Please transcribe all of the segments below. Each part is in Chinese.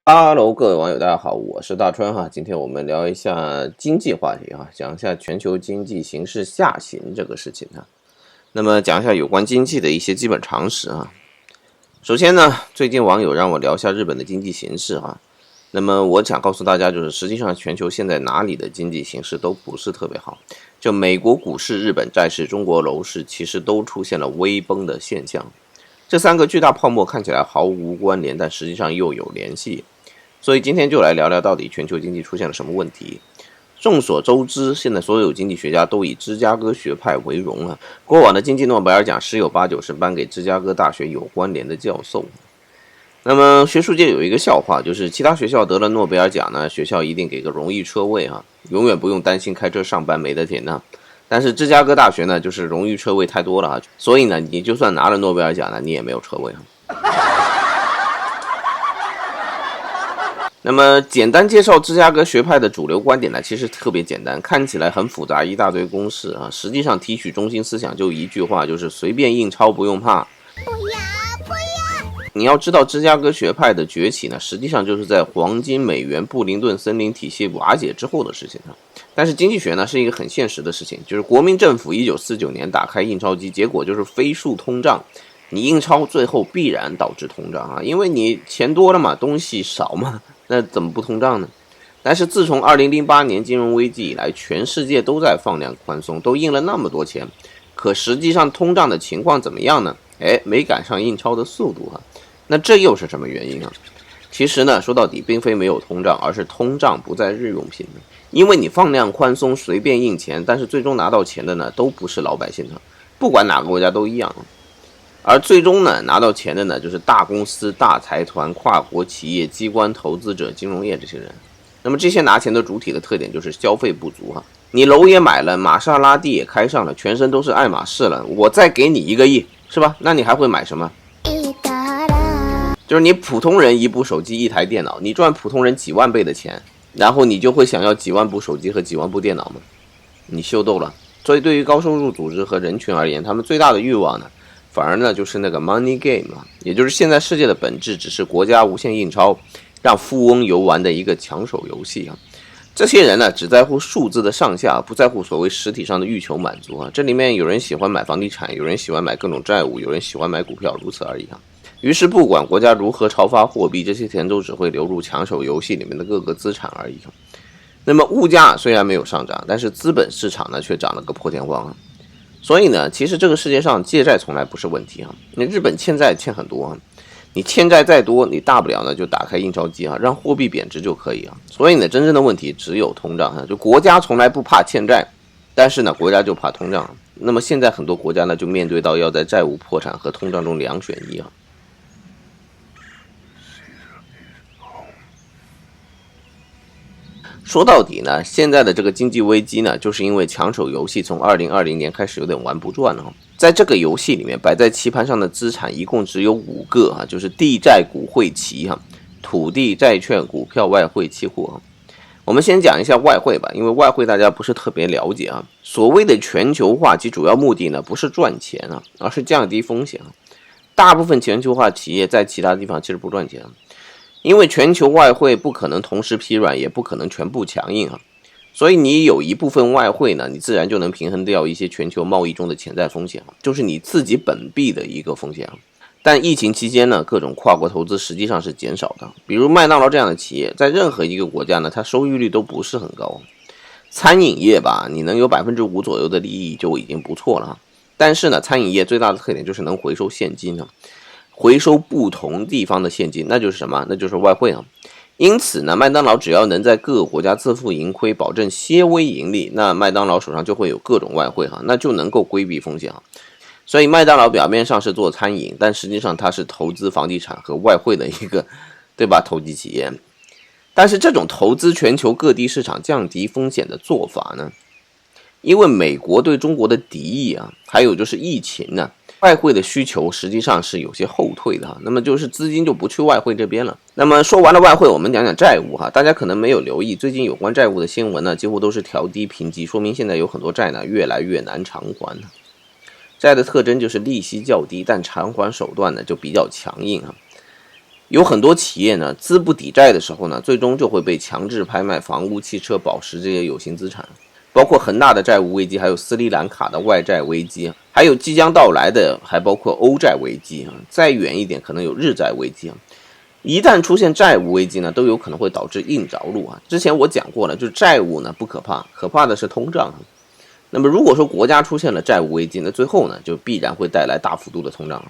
Hello，各位网友，大家好，我是大川哈。今天我们聊一下经济话题哈，讲一下全球经济形势下行这个事情哈。那么讲一下有关经济的一些基本常识哈。首先呢，最近网友让我聊一下日本的经济形势哈。那么我想告诉大家，就是实际上全球现在哪里的经济形势都不是特别好，就美国股市、日本债市、中国楼市，其实都出现了微崩的现象。这三个巨大泡沫看起来毫无关联，但实际上又有联系。所以今天就来聊聊到底全球经济出现了什么问题。众所周知，现在所有经济学家都以芝加哥学派为荣啊。过往的经济诺贝尔奖十有八九是颁给芝加哥大学有关联的教授。那么学术界有一个笑话，就是其他学校得了诺贝尔奖呢，学校一定给个荣誉车位啊，永远不用担心开车上班没得停呢。但是芝加哥大学呢，就是荣誉车位太多了啊，所以呢，你就算拿了诺贝尔奖呢，你也没有车位啊。那么简单介绍芝加哥学派的主流观点呢，其实特别简单，看起来很复杂，一大堆公式啊，实际上提取中心思想就一句话，就是随便印钞不用怕。不要！你要知道芝加哥学派的崛起呢，实际上就是在黄金美元布林顿森林体系瓦解之后的事情啊。但是经济学呢是一个很现实的事情，就是国民政府1949年打开印钞机，结果就是飞速通胀。你印钞最后必然导致通胀啊，因为你钱多了嘛，东西少嘛，那怎么不通胀呢？但是自从2008年金融危机以来，全世界都在放量宽松，都印了那么多钱，可实际上通胀的情况怎么样呢？没赶上印钞的速度啊。那这又是什么原因啊？其实呢，说到底并非没有通胀，而是通胀不在日用品。因为你放量宽松，随便印钱，但是最终拿到钱的呢，都不是老百姓啊，不管哪个国家都一样。而最终呢，拿到钱的呢，就是大公司、大财团、跨国企业、机关投资者、金融业这些人。那么这些拿钱的主体的特点就是消费不足哈。你楼也买了，玛莎拉蒂也开上了，全身都是爱马仕了，我再给你1个亿，是吧？那你还会买什么？就是你普通人一部手机、一台电脑，你赚普通人几万倍的钱，然后你就会想要几万部手机和几万部电脑吗？你秀逗了。所以对于高收入组织和人群而言，他们最大的欲望呢，反而呢就是那个 money game 啊，也就是现在世界的本质只是国家无限印钞，让富翁游玩的一个抢手游戏啊。这些人呢只在乎数字的上下，不在乎所谓实体上的欲求满足啊。这里面有人喜欢买房地产，有人喜欢买各种债务，有人喜欢买股票，如此而已啊。于是不管国家如何超发货币，这些钱都只会流入抢手游戏里面的各个资产而已。那么物价虽然没有上涨，但是资本市场呢却涨了个破天荒啊。所以呢，其实这个世界上借债从来不是问题啊。你日本欠债欠很多啊，你欠债再多，你大不了呢就打开印钞机啊，让货币贬值就可以啊。所以呢，真正的问题只有通胀啊，就国家从来不怕欠债，但是呢，国家就怕通胀。那么现在很多国家呢就面对到要在债务破产和通胀中2选1啊。说到底呢，现在的这个经济危机呢，就是因为抢手游戏从2020年开始有点玩不转了。在这个游戏里面，摆在棋盘上的资产一共只有5个啊，就是地债股汇期哈，土地、债券、股票、外汇、期货。我们先讲一下外汇吧，因为外汇大家不是特别了解啊。所谓的全球化其主要目的呢，不是赚钱啊，而是降低风险啊。大部分全球化企业在其他地方其实不赚钱啊。因为全球外汇不可能同时疲软，也不可能全部强硬啊，所以你有一部分外汇呢，你自然就能平衡掉一些全球贸易中的潜在风险，就是你自己本币的一个风险。但疫情期间呢，各种跨国投资实际上是减少的，比如麦当劳这样的企业，在任何一个国家呢，它收益率都不是很高。餐饮业吧，你能有5%左右的利益就已经不错了，但是呢，餐饮业最大的特点就是能回收现金啊。回收不同地方的现金，那就是什么？那就是外汇啊。因此呢，麦当劳只要能在各个国家自负盈亏，保证些微盈利，那麦当劳手上就会有各种外汇哈，那就能够规避风险哈。所以麦当劳表面上是做餐饮，但实际上它是投资房地产和外汇的一个，对吧？投机企业。但是这种投资全球各地市场降低风险的做法呢，因为美国对中国的敌意啊，还有就是疫情呢，外汇的需求实际上是有些后退的哈，那么就是资金就不去外汇这边了。那么说完了外汇，我们讲讲债务哈。大家可能没有留意，最近有关债务的新闻呢，几乎都是调低评级，说明现在有很多债呢越来越难偿还。债的特征就是利息较低，但偿还手段呢就比较强硬哈。有很多企业呢，资不抵债的时候呢，最终就会被强制拍卖房屋、汽车、宝石这些有形资产，包括恒大的债务危机，还有斯里兰卡的外债危机，还有即将到来的，还包括欧债危机，再远一点可能有日债危机。一旦出现债务危机呢，都有可能会导致硬着陆啊。之前我讲过了，就是债务呢不可怕，可怕的是通胀。那么如果说国家出现了债务危机，那最后呢就必然会带来大幅度的通胀。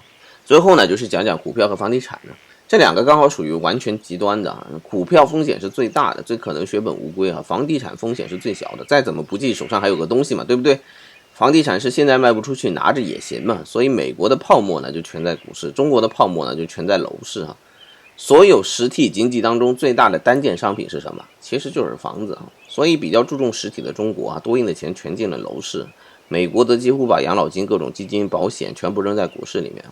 最后呢就是讲讲股票和房地产呢，这两个刚好属于完全极端的啊。股票风险是最大的，最可能血本无归啊。房地产风险是最小的，再怎么不济手上还有个东西嘛，对不对？房地产是现在卖不出去，拿着也行嘛。所以美国的泡沫呢就全在股市，中国的泡沫呢就全在楼市啊。所有实体经济当中最大的单件商品是什么？其实就是房子啊。所以比较注重实体的中国啊，多印的钱全进了楼市。美国则几乎把养老金、各种基金、保险全部扔在股市里面。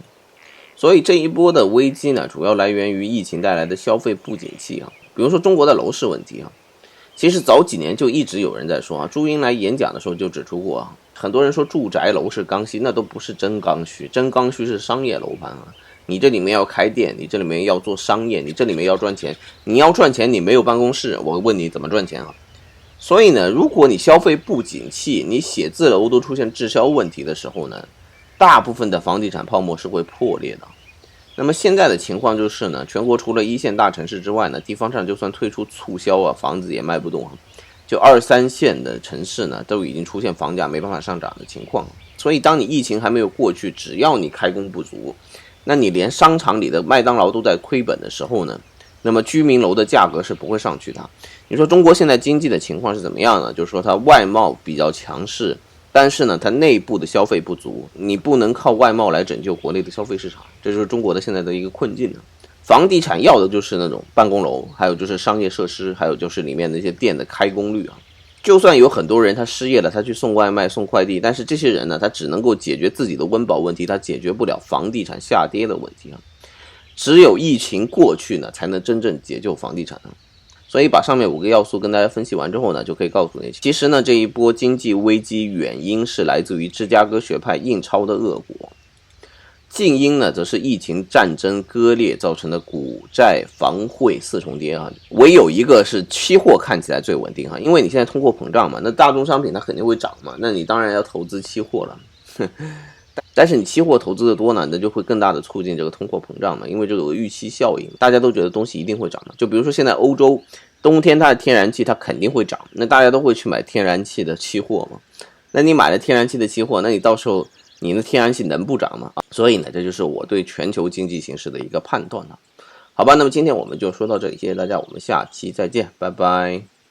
所以这一波的危机呢，主要来源于疫情带来的消费不景气啊。比如说中国的楼市问题啊，其实早几年就一直有人在说啊。朱茵来演讲的时候就指出过啊，很多人说住宅楼是刚需，那都不是真刚需，真刚需是商业楼盘啊。你这里面要开店，你这里面要做商业，你这里面要赚钱，你要赚钱你没有办公室，我问你怎么赚钱啊？所以呢，如果你消费不景气，你写字楼都出现滞销问题的时候呢，大部分的房地产泡沫是会破裂的。那么现在的情况就是呢，全国除了一线大城市之外呢，地方上就算退出促销啊，房子也卖不动啊。就2、3线的城市呢，都已经出现房价没办法上涨的情况。所以当你疫情还没有过去，只要你开工不足，那你连商场里的麦当劳都在亏本的时候呢，那么居民楼的价格是不会上去的。你说中国现在经济的情况是怎么样呢？就是说它外贸比较强势，但是呢它内部的消费不足，你不能靠外贸来拯救国内的消费市场，这就是中国的现在的一个困境。房地产要的就是那种办公楼，还有就是商业设施，还有就是里面那些店的开工率啊。就算有很多人他失业了，他去送外卖送快递，但是这些人呢，他只能够解决自己的温饱问题，他解决不了房地产下跌的问题啊。只有疫情过去呢，才能真正解救房地产啊。所以把上面5个要素跟大家分析完之后呢，就可以告诉你，其实呢这一波经济危机原因是来自于芝加哥学派印钞的恶果，近因呢则是疫情、战争、割裂造成的股债房汇4重跌啊。唯有一个是期货看起来最稳定啊，因为你现在通货膨胀嘛，那大宗商品它肯定会涨嘛，那你当然要投资期货了。但是你期货投资的多呢，那就会更大的促进这个通货膨胀嘛，因为这个预期效应，大家都觉得东西一定会涨的。就比如说现在欧洲冬天它的天然气它肯定会涨，那大家都会去买天然气的期货嘛。那你买了天然气的期货，那你到时候你的天然气能不涨吗？所以呢，这就是我对全球经济形势的一个判断了。好吧，那么今天我们就说到这里，谢谢大家，我们下期再见，拜拜。